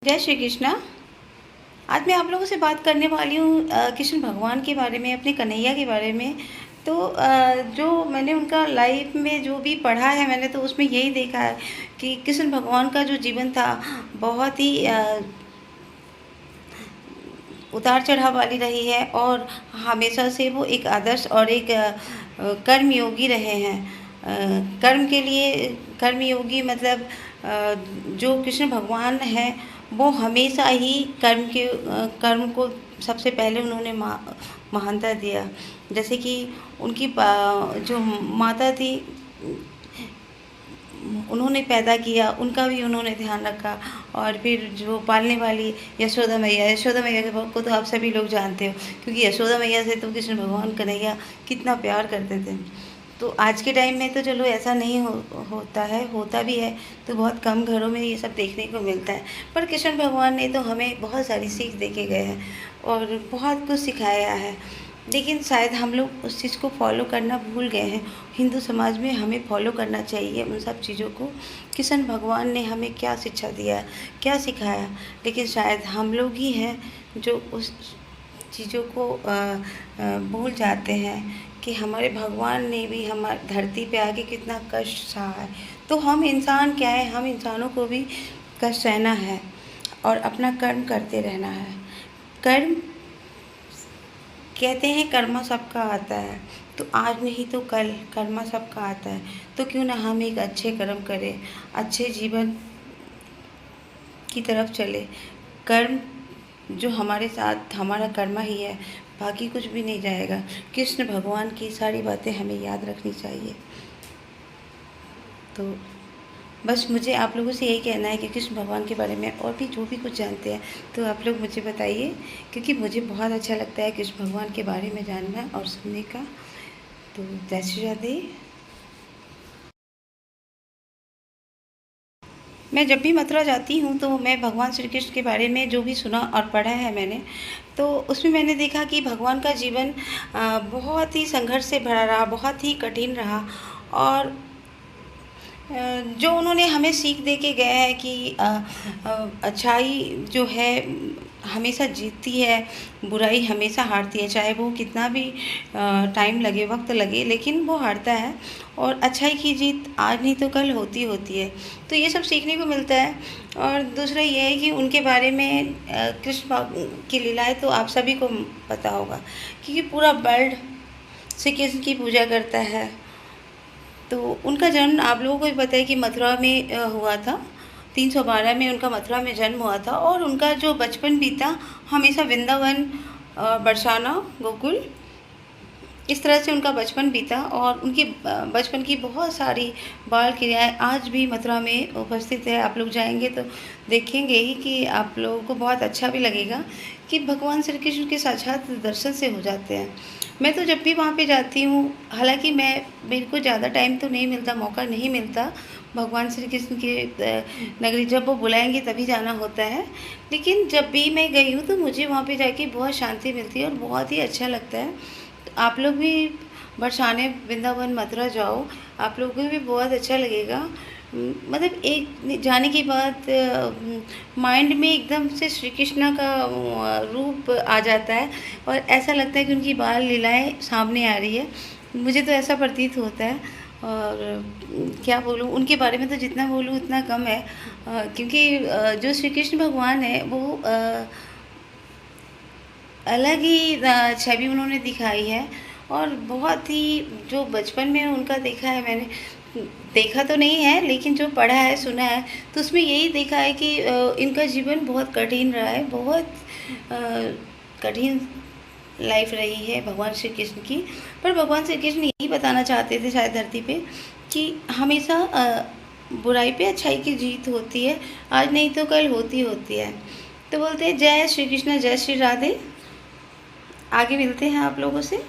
जय श्री कृष्णा। आज मैं आप लोगों से बात करने वाली हूँ कृष्ण भगवान के बारे में, अपने कन्हैया के बारे में। तो जो मैंने उनका लाइफ में जो भी पढ़ा है मैंने, तो उसमें यही देखा है कि कृष्ण भगवान का जो जीवन था बहुत ही उतार चढ़ाव वाली रही है, और हमेशा से वो एक आदर्श और एक कर्मयोगी रहे हैं। कर्म के लिए कर्मयोगी मतलब जो कृष्ण भगवान हैं वो हमेशा ही कर्म को सबसे पहले उन्होंने महानता दिया। जैसे कि उनकी जो माता थी, उन्होंने पैदा किया, उनका भी उन्होंने ध्यान रखा। और फिर जो पालने वाली यशोदा मैया को तो आप सभी लोग जानते हो, क्योंकि यशोदा मैया से तो कृष्ण भगवान कन्हैया कितना प्यार करते थे। तो आज के टाइम में तो चलो ऐसा नहीं होता है, होता भी है तो बहुत कम घरों में ये सब देखने को मिलता है। पर कृष्ण भगवान ने तो हमें बहुत सारी सीख दे के गए हैं और बहुत कुछ सिखाया है। लेकिन शायद हम लोग उस चीज़ को फॉलो करना भूल गए हैं। हिंदू समाज में हमें फॉलो करना चाहिए उन सब चीज़ों को। कृष्ण भगवान ने हमें क्या शिक्षा दिया, क्या सिखाया, लेकिन शायद हम लोग ही हैं जो उस चीज़ों को भूल जाते हैं कि हमारे भगवान ने भी हमारे धरती पे आके कितना कष्ट सहा है। तो हम इंसान क्या है, हम इंसानों को भी कष्ट सहना है और अपना कर्म करते रहना है। कर्म कहते हैं कर्मा सबका आता है, तो आज नहीं तो कल कर्मा सबका आता है। तो क्यों ना हम एक अच्छे कर्म करें, अच्छे जीवन की तरफ चले। कर्म जो हमारे साथ हमारा कर्मा ही है, बाकी कुछ भी नहीं जाएगा। कृष्ण भगवान की सारी बातें हमें याद रखनी चाहिए। तो बस मुझे आप लोगों से यही कहना है कि कृष्ण भगवान के बारे में और भी जो भी कुछ जानते हैं तो आप लोग मुझे बताइए, क्योंकि मुझे बहुत अच्छा लगता है कृष्ण भगवान के बारे में जानना और सुनने का। तो जय श्री राधे। मैं जब भी मथुरा जाती हूँ तो मैं भगवान श्री कृष्ण के बारे में जो भी सुना और पढ़ा है मैंने, तो उसमें मैंने देखा कि भगवान का जीवन बहुत ही संघर्ष से भरा रहा, बहुत ही कठिन रहा। और जो उन्होंने हमें सीख दे के गए हैं कि अच्छाई जो है हमेशा जीतती है, बुराई हमेशा हारती है। चाहे वो कितना भी टाइम लगे, वक्त लगे, लेकिन वो हारता है। और अच्छाई की जीत आज नहीं तो कल होती होती है। तो ये सब सीखने को मिलता है। और दूसरा ये है कि उनके बारे में कृष्ण की लीलाएँ तो आप सभी को पता होगा, क्योंकि पूरा वर्ल्ड श्री कृष्ण की पूजा करता है। तो उनका जन्म आप लोगों को भी पता है कि मथुरा में हुआ था। 312 में उनका मथुरा में जन्म हुआ था। और उनका जो बचपन बीता हमेशा वृंदावन, बरसाना, गोकुल, इस तरह से उनका बचपन बीता। और उनकी बचपन की बहुत सारी बाल क्रियाएँ आज भी मथुरा में उपस्थित है। आप लोग जाएंगे तो देखेंगे ही कि आप लोगों को बहुत अच्छा भी लगेगा कि भगवान श्री कृष्ण के साक्षात दर्शन से हो जाते हैं। मैं तो जब भी वहाँ पे जाती हूँ, हालांकि मेरे को ज़्यादा टाइम तो नहीं मिलता, मौका नहीं मिलता भगवान श्री कृष्ण के नगरी, जब वो बुलाएंगे तभी जाना होता है। लेकिन जब भी मैं गई हूँ तो मुझे वहाँ पे जाके बहुत शांति मिलती है और बहुत ही अच्छा लगता है। तो आप लोग भी बरसाने, वृंदावन, मथुरा जाओ, आप लोगों को भी बहुत अच्छा लगेगा। मतलब एक जाने के बाद माइंड में एकदम से श्री कृष्ण का रूप आ जाता है और ऐसा लगता है कि उनकी बाल लीलाएँ सामने आ रही है। मुझे तो ऐसा प्रतीत होता है। और क्या बोलूँ, उनके बारे में तो जितना बोलूँ उतना कम है, क्योंकि जो श्री कृष्ण भगवान है वो अलग ही छवि उन्होंने दिखाई है। और बहुत ही जो बचपन में उनका देखा है मैंने, देखा तो नहीं है लेकिन जो पढ़ा है, सुना है, तो उसमें यही देखा है कि इनका जीवन बहुत कठिन रहा है, बहुत कठिन लाइफ रही है भगवान श्री कृष्ण की। पर भगवान श्री कृष्ण यही बताना चाहते थे शायद धरती पे कि हमेशा बुराई पे अच्छाई की जीत होती है, आज नहीं तो कल होती होती है। तो बोलते हैं जय श्री कृष्ण, जय श्री राधे। आगे मिलते हैं आप लोगों से।